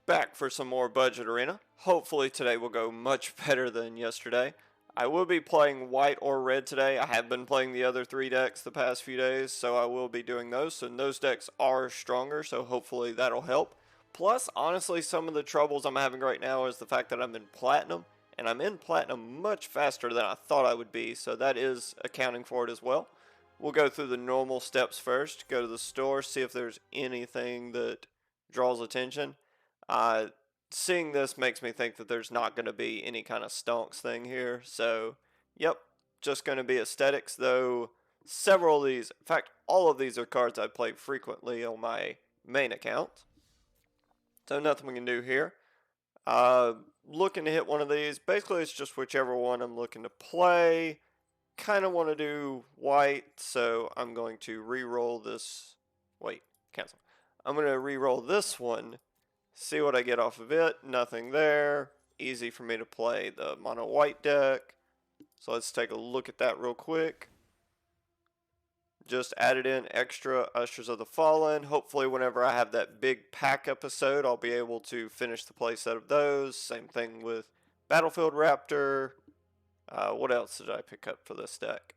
back for some more budget arena. Hopefully today will go much better than yesterday. I will be playing white or red today. I have been playing the other three decks the past few days, so I will be doing those. And those decks are stronger, so hopefully that'll help. Plus, honestly, some of the troubles I'm having right now is the fact that I'm in platinum, and I'm in platinum much faster than I thought I would be, so that is accounting for it as well. We'll go through the normal steps first, go to the store, see if there's anything that draws attention. Seeing this makes me think that there's not going to be any kind of stonks thing here. So, yep, just going to be aesthetics, though several of these, in fact, all of these are cards I play frequently on my main account. So nothing we can do here. Looking to hit one of these. Basically, it's just whichever one I'm looking to play. Kind of want to do white, so I'm going to re-roll this. Wait, cancel. I'm going to re-roll this one. See what I get off of it. Nothing there. Easy for me to play the mono white deck. So let's take a look at that real quick. Just added in extra Ushers of the Fallen. Hopefully whenever I have that big pack episode, I'll be able to finish the playset of those. Same thing with Battlefield Raptor. What else did I pick up for this deck?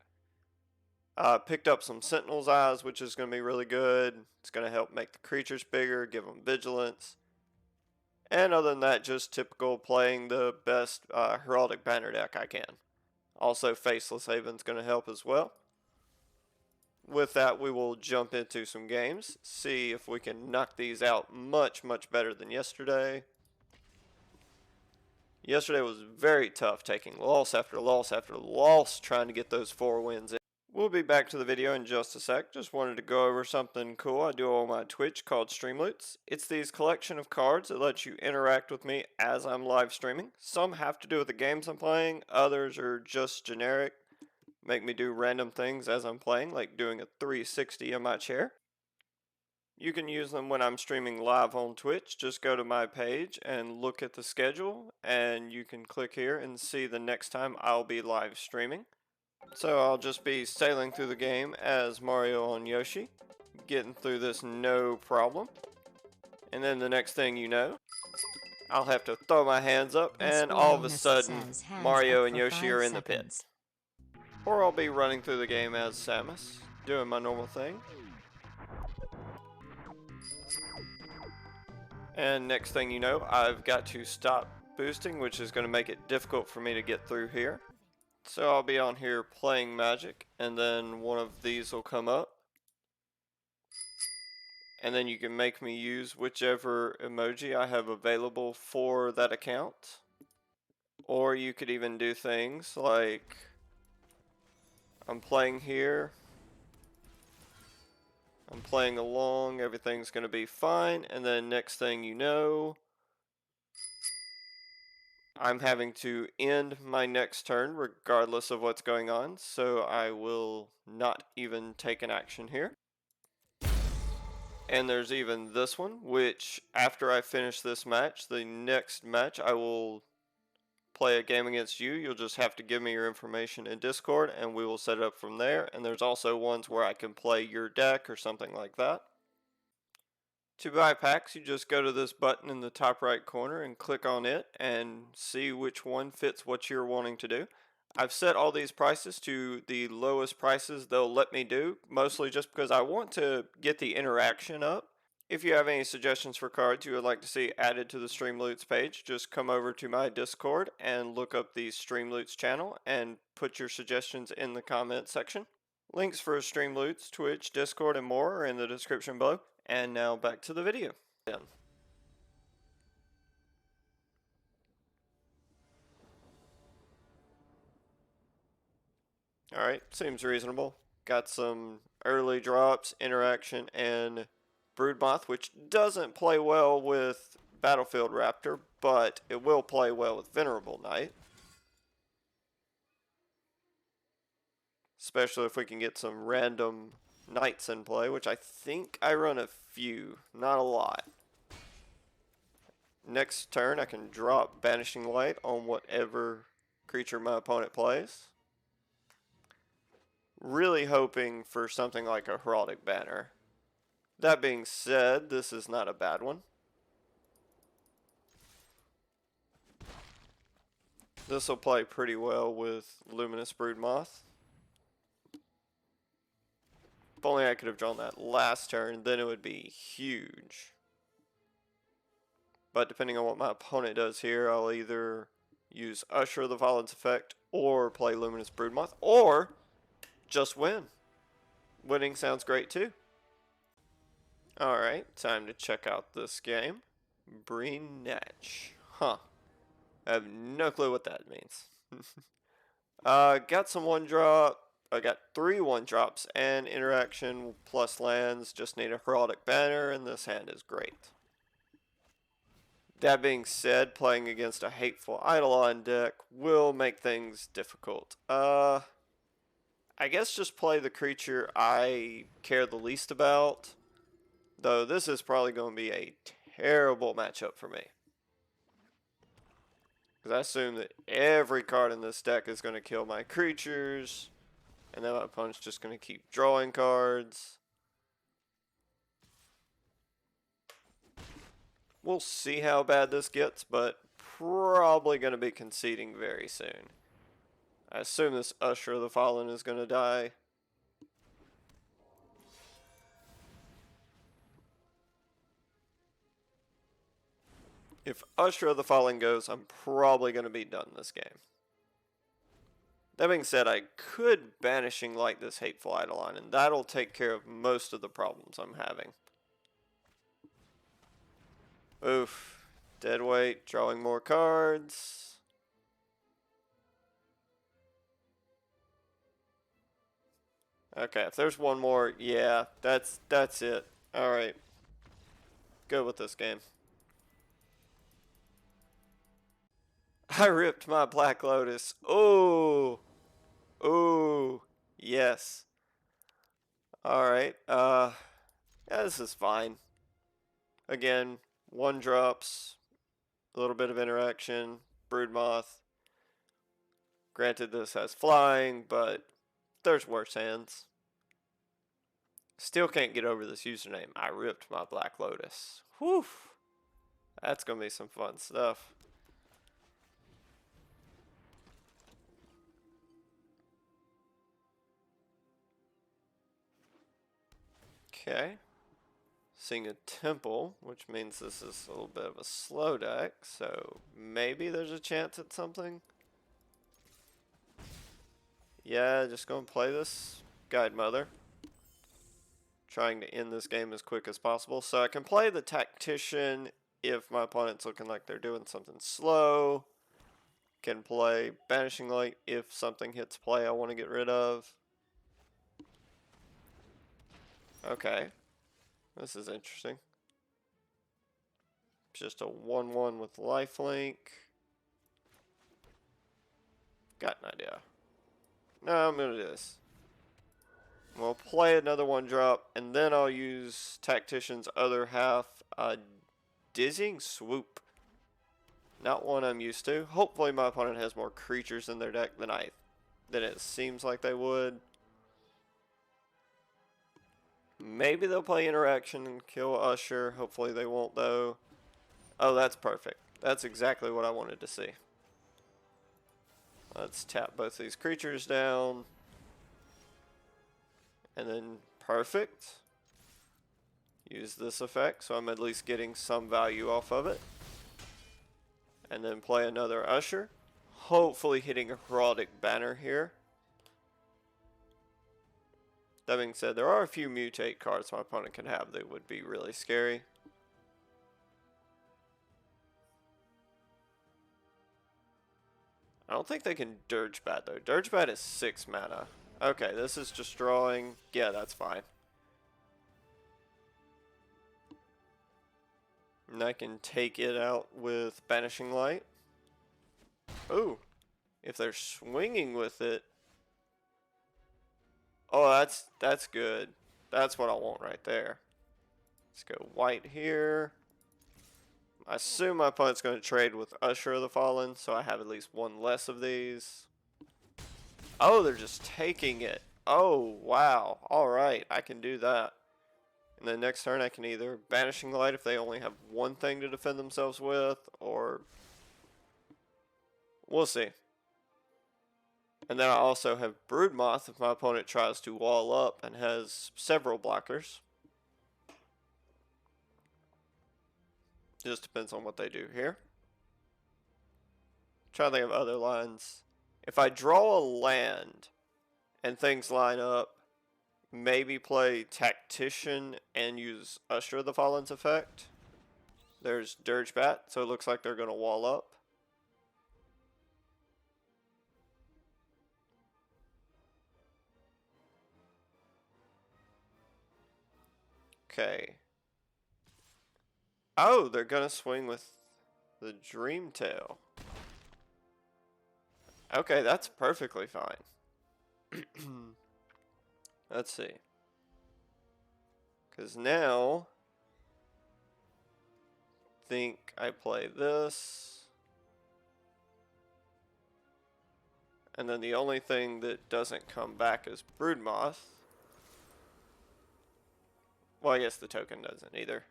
Picked up some Sentinel's Eyes, which is going to be really good. It's going to help make the creatures bigger, give them vigilance. And other than that, just typical playing the best Heraldic Banner deck I can. Also, Faceless Haven's going to help as well. With that, we will jump into some games. See if we can knock these out much, much better than yesterday. Yesterday was very tough, taking loss after loss after loss, trying to get those 4 wins in. We'll be back to the video in just a sec. Just wanted to go over something cool I do on my Twitch called Steamloots. It's these collection of cards that lets you interact with me as I'm live streaming. Some have to do with the games I'm playing, others are just generic. Make me do random things as I'm playing, like doing a 360 in my chair. You can use them when I'm streaming live on Twitch. Just go to my page and look at the schedule, and you can click here and see the next time I'll be live streaming. So I'll just be sailing through the game as Mario and Yoshi, getting through this no problem. And then the next thing you know, I'll have to throw my hands up, and all of a sudden, Mario and Yoshi are in the pit. Or I'll be running through the game as Samus, doing my normal thing. And next thing you know, I've got to stop boosting, which is going to make it difficult for me to get through here. So I'll be on here playing Magic, and then one of these will come up. And then you can make me use whichever emoji I have available for that account. Or you could even do things like, I'm playing here, I'm playing along, everything's going to be fine, and then next thing you know, I'm having to end my next turn regardless of what's going on, so I will not even take an action here. And there's even this one, which after I finish this match, the next match I will play a game against you. You'll just have to give me your information in Discord and we will set it up from there. And there's also ones where I can play your deck or something like that. To buy packs, you just go to this button in the top right corner and click on it and see which one fits what you're wanting to do. I've set all these prices to the lowest prices they'll let me do, mostly just because I want to get the interaction up. If you have any suggestions for cards you would like to see added to the Steamloots page, just come over to my Discord and look up the Steamloots channel and put your suggestions in the comment section. Links for Steamloots, Twitch, Discord, and more are in the description below. And now back to the video. Alright, seems reasonable. Got some early drops, interaction, and Broodmoth, which doesn't play well with Battlefield Raptor, but it will play well with Venerable Knight. Especially if we can get some random knights in play, which I think I run a few, not a lot. Next turn I can drop Banishing Light on whatever creature my opponent plays. Really hoping for something like a Heraldic Banner. That being said, this is not a bad one. This will play pretty well with Luminous Broodmoth. If only I could have drawn that last turn, then it would be huge. But depending on what my opponent does here, I'll either use Usher of the Fallen's effect, or play Luminous Broodmoth, or just win. Winning sounds great too. Alright, time to check out this game. Breen Natch. Huh. I have no clue what that means. Got some 1-drop. I got 3 1-drops and interaction plus lands. Just need a Heraldic Banner, and this hand is great. That being said, playing against a Hateful Eidolon deck will make things difficult. I guess just play the creature I care the least about. Though this is probably going to be a terrible matchup for me. Because I assume that every card in this deck is going to kill my creatures. And then my opponent's just going to keep drawing cards. We'll see how bad this gets, but probably going to be conceding very soon. I assume this Usher of the Fallen is going to die. If Usher of the Fallen goes, I'm probably going to be done this game. That being said, I could Banishing Light this Hateful Eidolon, and that'll take care of most of the problems I'm having. Oof. Deadweight, drawing more cards. Okay, if there's one more, yeah, that's it. Alright. Go with this game. I ripped my Black Lotus. Oh! Ooh, yes. Alright, yeah, this is fine. Again, 1-drops, a little bit of interaction, Broodmoth. Granted, this has flying, but there's worse hands. Still can't get over this username. I ripped my Black Lotus. Whew. That's gonna be some fun stuff. Okay. Seeing a temple, which means this is a little bit of a slow deck, so maybe there's a chance at something. Yeah, just gonna play this Guide Mother. Trying to end this game as quick as possible. So I can play the Tactician if my opponent's looking like they're doing something slow. Can play Banishing Light if something hits play I want to get rid of. Okay. This is interesting. Just a 1/1 with lifelink. Got an idea. No, I'm going to do this. We'll play another 1-drop, and then I'll use Tactician's other half, Dizzying Swoop. Not one I'm used to. Hopefully my opponent has more creatures in their deck than it seems like they would. Maybe they'll play interaction and kill Usher. Hopefully they won't, though. Oh, that's perfect. That's exactly what I wanted to see. Let's tap both these creatures down. And then, perfect. Use this effect, so I'm at least getting some value off of it. And then play another Usher. Hopefully hitting a Heraldic Banner here. That being said, there are a few mutate cards my opponent can have that would be really scary. I don't think they can Dirge Bat though. Dirge Bat is 6 mana. Okay, this is just drawing. Yeah, that's fine. And I can take it out with Banishing Light. Ooh, if they're swinging with it. Oh, that's good. That's what I want right there. Let's go white here. I assume my opponent's going to trade with Usher of the Fallen, so I have at least one less of these. Oh, they're just taking it. Oh, wow. Alright, I can do that. And then next turn I can either Banishing Light if they only have one thing to defend themselves with, or... we'll see. And then I also have Broodmoth if my opponent tries to wall up and has several blockers. Just depends on what they do here. Trying to think of other lines. If I draw a land and things line up, maybe play Tactician and use Usher of the Fallen's effect. There's Dirgebat, so it looks like they're going to wall up. Okay. Oh, they're going to swing with the Dreamtail. Okay, that's perfectly fine. Let's see. Because now, think I play this. And then the only thing that doesn't come back is Broodmoth. Well, I guess the token doesn't either.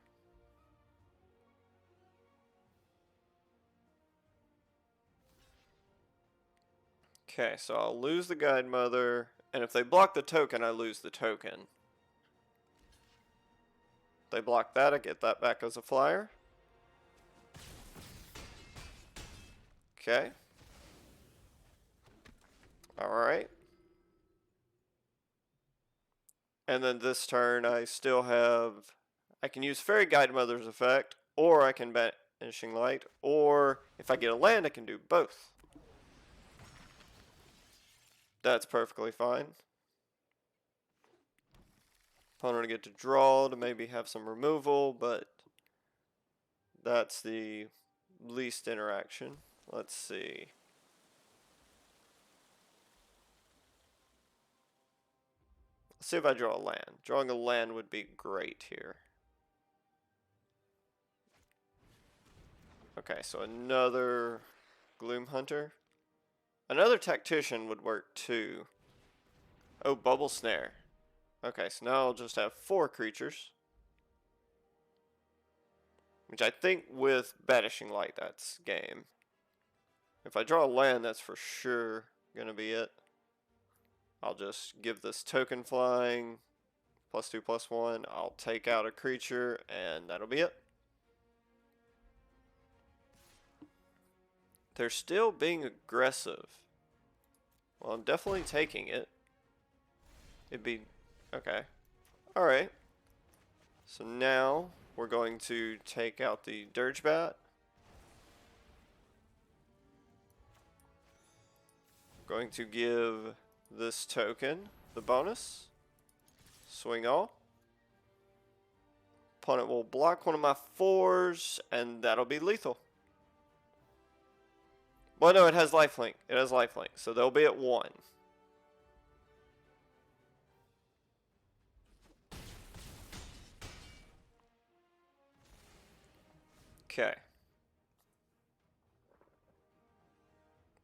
Okay, so I'll lose the Guide Mother, and if they block the token, I lose the token. If they block that, I get that back as a flyer. Okay. Alright. And then this turn, I still have... I can use Fairy Guide Mother's effect, or I can Banishing Light, or if I get a land, I can do both. That's perfectly fine. Opponent will get to draw to maybe have some removal, but that's the least interaction. Let's see. Let's see if I draw a land. Drawing a land would be great here. Okay, so another Gloom Hunter. Another Tactician would work too. Oh, Bubble Snare. Okay, so now I'll just have 4 creatures. Which I think with Banishing Light, that's game. If I draw a land, that's for sure gonna be it. I'll just give this token flying, +2/+1. I'll take out a creature, and that'll be it. They're still being aggressive. Well, I'm definitely taking it. It'd be... okay. Alright. So now we're going to take out the Dirgebat. Going to give this token the bonus. Swing all. Opponent will block one of my 4s, and that'll be lethal. Well, no, it has lifelink. It has lifelink, so they'll be at 1. Okay.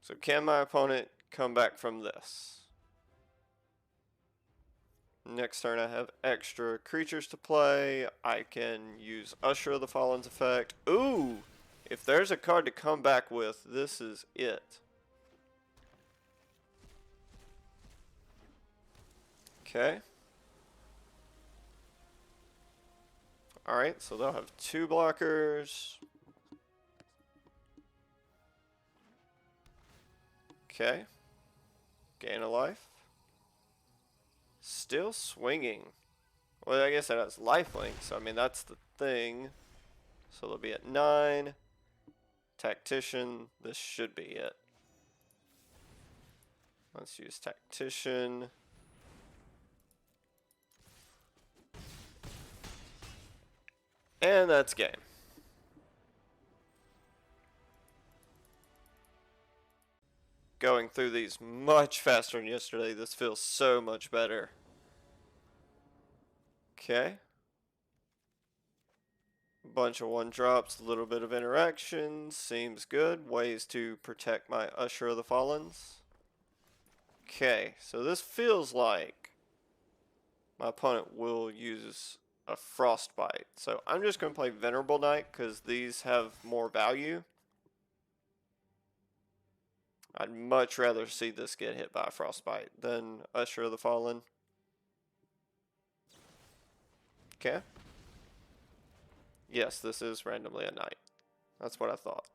So can my opponent come back from this? Next turn I have extra creatures to play. I can use Usher of the Fallen's effect. Ooh! If there's a card to come back with, this is it. Okay. Alright, so they'll have 2 blockers. Okay. Gain a life. Still swinging. Well, I guess that has lifelink, so I mean, that's the thing. So they'll be at 9. Tactician, this should be it. Let's use Tactician. And that's game. Going through these much faster than yesterday. This feels so much better. Okay. Bunch of 1-drops, a little bit of interaction. Seems good. Ways to protect my Usher of the Fallens. Okay, so this feels like my opponent will use a Frostbite. So I'm just going to play Venerable Knight because these have more value. I'd much rather see this get hit by a frostbite than Usher of the Fallen. Okay. Yes, this is randomly a knight. That's what I thought.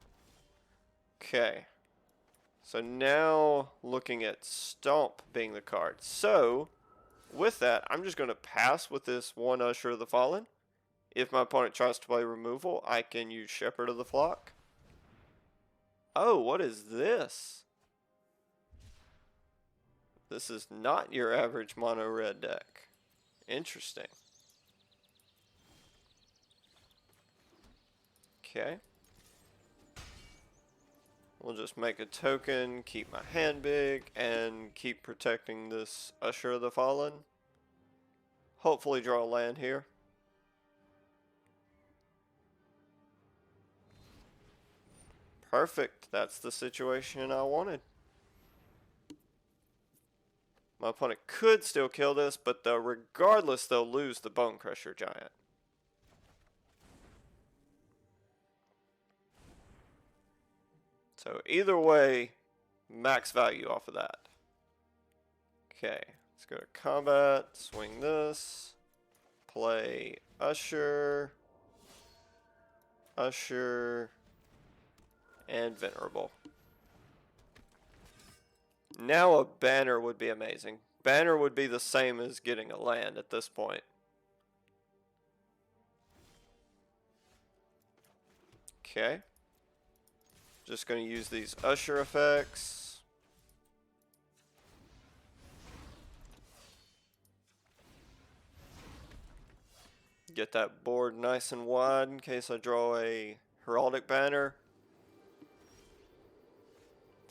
Okay. So now looking at Stomp being the card. So with that, I'm just going to pass with this one Usher of the Fallen. If my opponent tries to play removal, I can use Shepherd of the Flock. Oh, what is this? This is not your average mono red deck. Interesting. Okay. We'll just make a token, keep my hand big, and keep protecting this Usher of the Fallen. Hopefully draw a land here. Perfect. That's the situation I wanted. My opponent could still kill this, but regardless, they'll lose the Bone Crusher Giant. So either way, max value off of that. Okay, let's go to combat, swing this, play Usher, Usher, and Venerable. Now a banner would be amazing. Banner would be the same as getting a land at this point. Okay. Just going to use these Usher effects. Get that board nice and wide in case I draw a Heraldic Banner.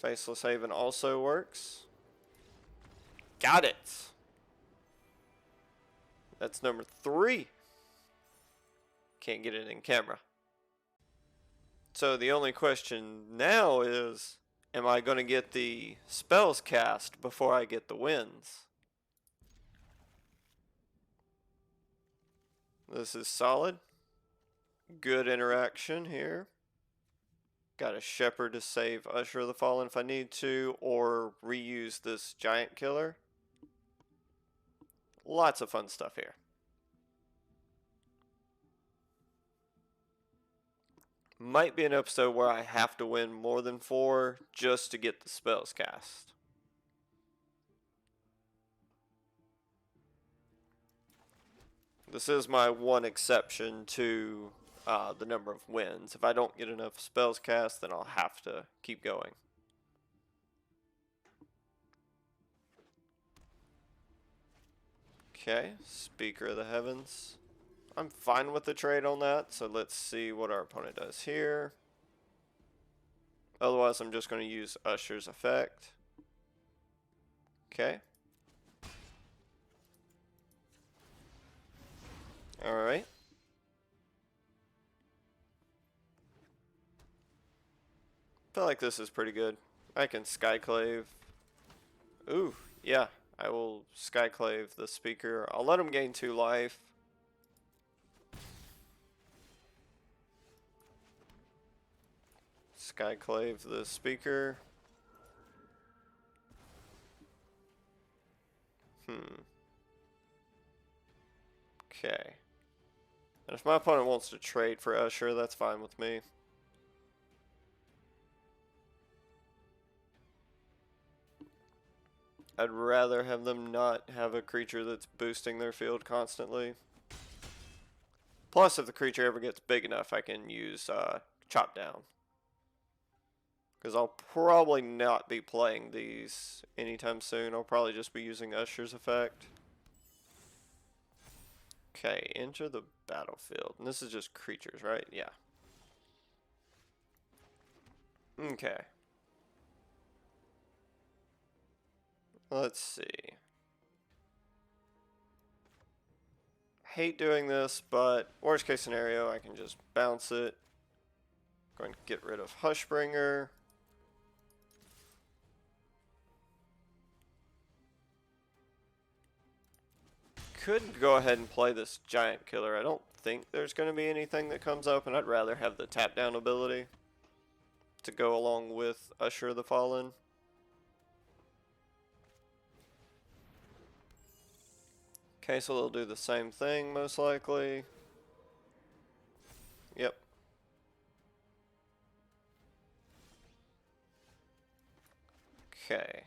Faceless Haven also works. Got it! That's number 3. Can't get it in camera. So the only question now is, am I going to get the spells cast before I get the wins? This is solid. Good interaction here. Got a Shepherd to save Usher of the Fallen if I need to, or reuse this Giant Killer. Lots of fun stuff here. Might be an episode where I have to win more than 4 just to get the spells cast. This is my one exception to the number of wins. If I don't get enough spells cast, then I'll have to keep going. Okay, Speaker of the Heavens. I'm fine with the trade on that, so let's see what our opponent does here. Otherwise, I'm just going to use Usher's effect. Okay. Alright. I feel like this is pretty good. I can Skyclave. Ooh, yeah. I will Skyclave the Speaker. I'll let him gain 2 life. Skyclave the Speaker. Okay. And if my opponent wants to trade for Usher, that's fine with me. I'd rather have them not have a creature that's boosting their field constantly. Plus, if the creature ever gets big enough, I can use Chop Down. Because I'll probably not be playing these anytime soon. I'll probably just be using Usher's effect. Okay, enter the battlefield. And this is just creatures, right? Yeah. Okay. Let's see. Hate doing this, but worst case scenario, I can just bounce it. Going to get rid of Hushbringer. Could go ahead and play this Giant Killer. I don't think there's going to be anything that comes up, and I'd rather have the tap down ability to go along with Usher of the Fallen. Okay, so they'll do the same thing most likely. Yep. Okay.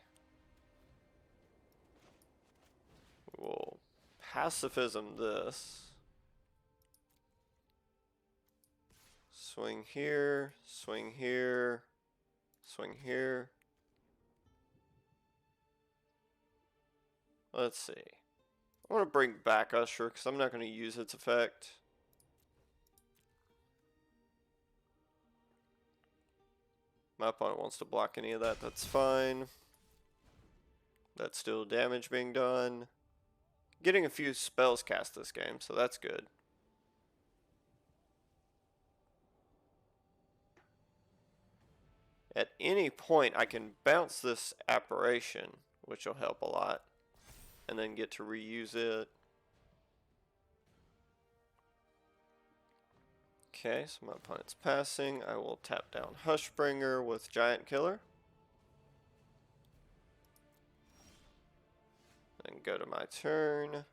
We'll pacifism this. Swing here, swing here, swing here. Let's see. I want to bring back Usher because I'm not going to use its effect. My opponent wants to block any of that, that's fine. That's still damage being done. Getting a few spells cast this game, so that's good. At any point, I can bounce this apparition, which will help a lot, and then get to reuse it. Okay, so my opponent's passing. I will tap down Hushbringer with Giant Killer. Then go to my turn.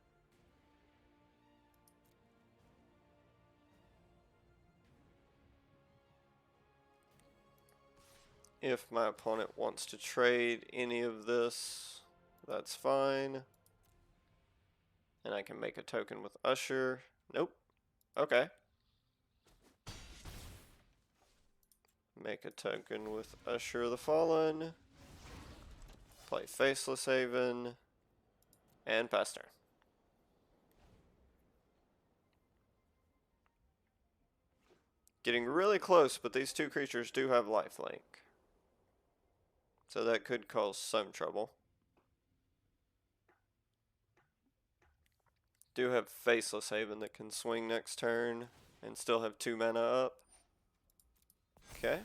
If my opponent wants to trade any of this, that's fine. And I can make a token with Usher. Nope. Okay. Make a token with Usher the Fallen. Play Faceless Haven. And pass turn. Getting really close, but these two creatures do have lifelink. So that could cause some trouble. Do have Faceless Haven that can swing next turn and still have 2 mana up. Okay.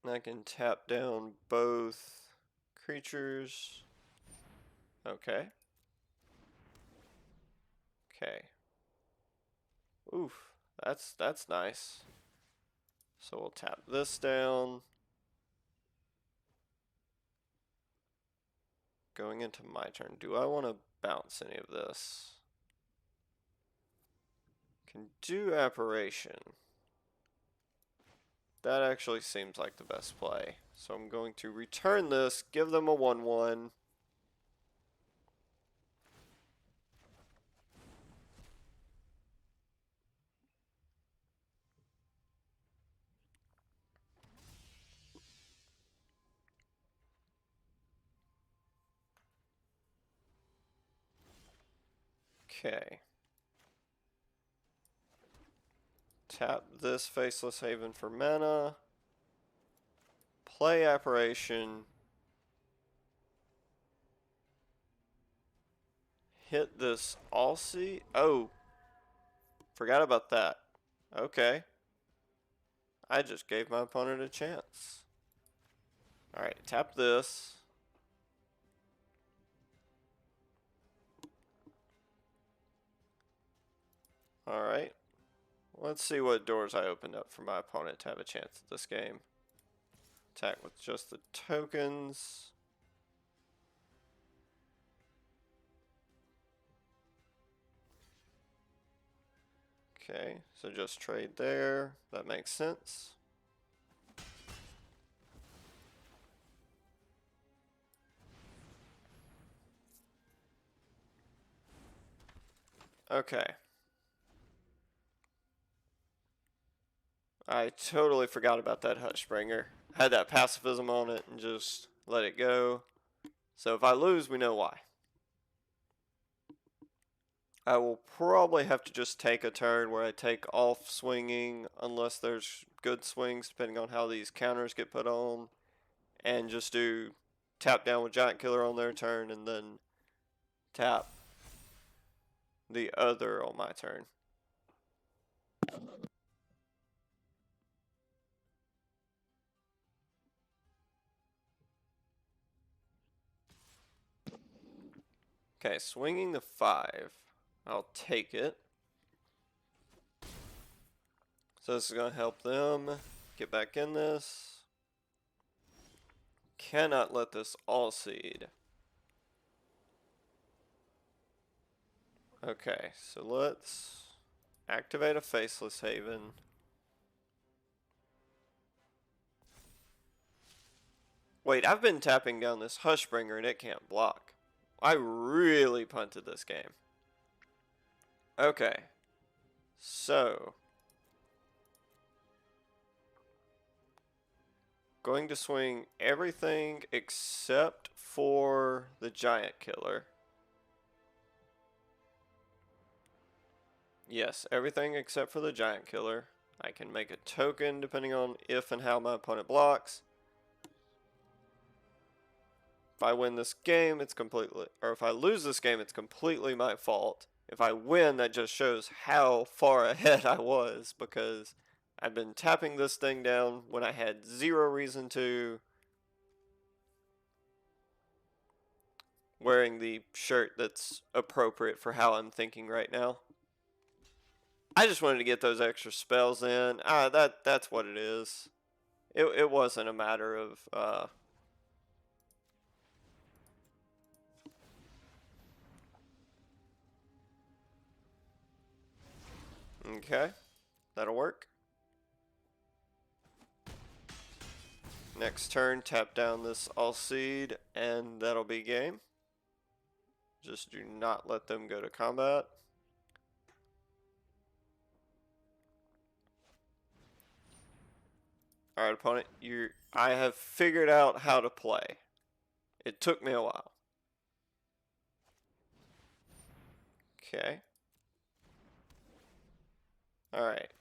I can tap down both creatures. Okay. Okay. Oof, that's nice. So we'll tap this down. Going into my turn, do I want to bounce any of this? Can do Apparition. That actually seems like the best play. So I'm going to return this, give them a 1/1. Okay. Tap this Faceless Haven for mana. Play Apparition. Hit this Alcy. Oh. Forgot about that. Okay. I just gave my opponent a chance. Alright, tap this. Alright. Let's see what doors I opened up for my opponent to have a chance at this game. Attack with just the tokens. Okay, so just trade there. That makes sense. Okay. I totally forgot about that Hushbringer. I had that pacifism on it and just let it go. So if I lose, we know why. I will probably have to just take a turn where I take off swinging unless there's good swings depending on how these counters get put on. And just do tap down with Giant Killer on their turn and then tap the other on my turn. Okay, swinging the 5. I'll take it. So this is going to help them get back in this. cannot let this all seed. Okay, so let's activate a Faceless Haven. Wait, I've been tapping down this Hushbringer and it can't block. I really punted this game. Okay, so going to swing everything except for the Giant Killer. Yes, everything except for the Giant Killer. I can make a token depending on if and how my opponent blocks. If I win this game, it's completely, or if I lose this game, it's completely my fault. If I win, that just shows how far ahead I was, because I've been tapping this thing down when I had zero reason to, wearing the shirt that's appropriate for how I'm thinking right now. I just wanted to get those extra spells in. That's what it is. It wasn't a matter of okay, that'll work. Next turn, tap down this all seed, and that'll be game. Just do not let them go to combat. Alright, opponent, I have figured out how to play. It took me a while. Okay. Alright.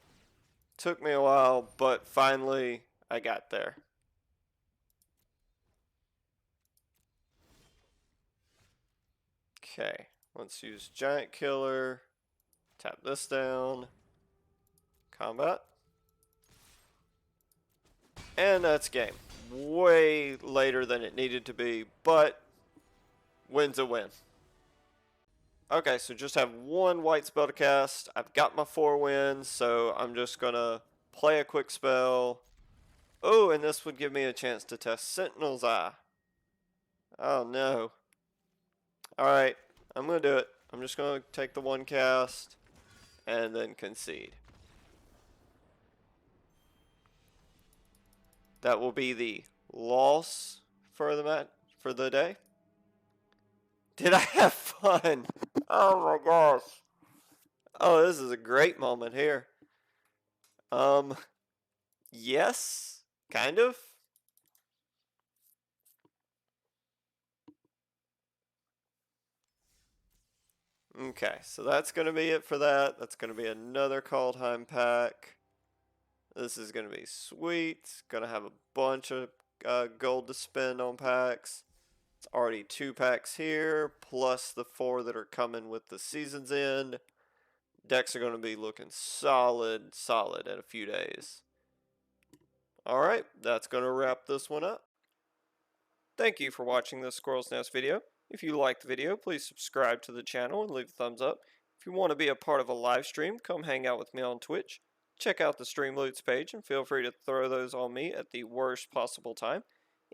Took me a while, but finally I got there. Okay, let's use Giant Killer. Tap this down. Combat. And that's game. Way later than it needed to be, but win's a win. Okay, so just have one white spell to cast. I've got my 4 wins, so I'm just gonna play a quick spell. Oh, and this would give me a chance to test Sentinel's Eye. Oh no. Alright, I'm gonna do it. I'm just gonna take the 1 cast and then concede. That will be the loss for the day. Did I have fun? Oh my gosh. Oh, this is a great moment here. Yes, kind of. Okay, so that's going to be it for that. That's going to be another Kaldheim pack. This is going to be sweet. Going to have a bunch of gold to spend on packs. It's already 2 packs here, plus the 4 that are coming with the season's end. Decks are going to be looking solid in a few days. Alright, that's going to wrap this one up. Thank you for watching this Squirrel's Nest video. If you liked the video, please subscribe to the channel and leave a thumbs up. If you want to be a part of a live stream, come hang out with me on Twitch. Check out the Steamloots page and feel free to throw those on me at the worst possible time.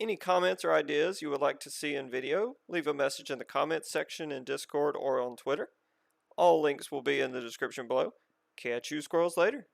Any comments or ideas you would like to see in video, leave a message in the comments section in Discord or on Twitter. All links will be in the description below. Catch you squirrels later.